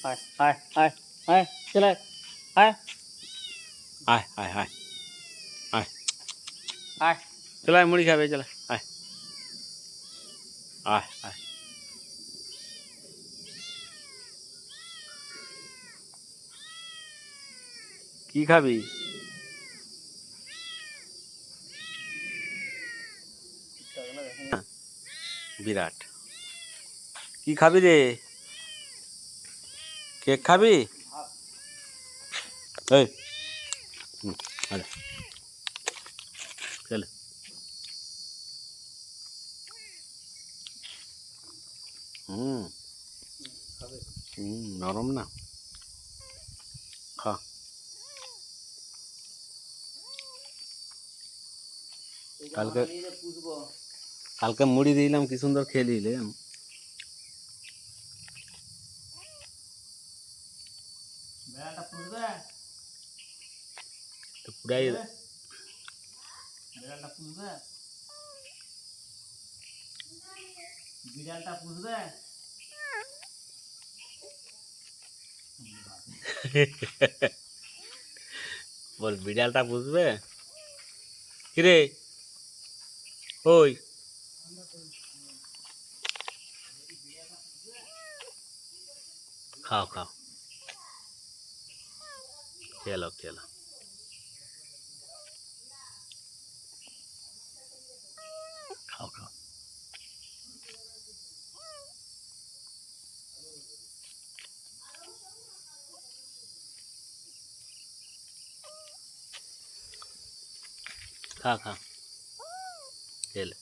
आय आय आय आय चल आय आय आय आय आय आय आय चल आय मुड़ी खाबे चल आय आय आय কি খাবি বিরাট কি খাবি রে কেক খাবি এই আরে চল হুম নরম না খা কালকে কালকে মুড়ি দিলাম কি সুন্দর খেয়ে নিলে বেড়াটা পুষবে তো পুরাই বেড়াটা পুষবে বিড়ালটা পুষবে বল বিড়ালটা বুঝবে কিরে ওই খাও খাও খেলো খেলো খাও খাও খা খা খেলে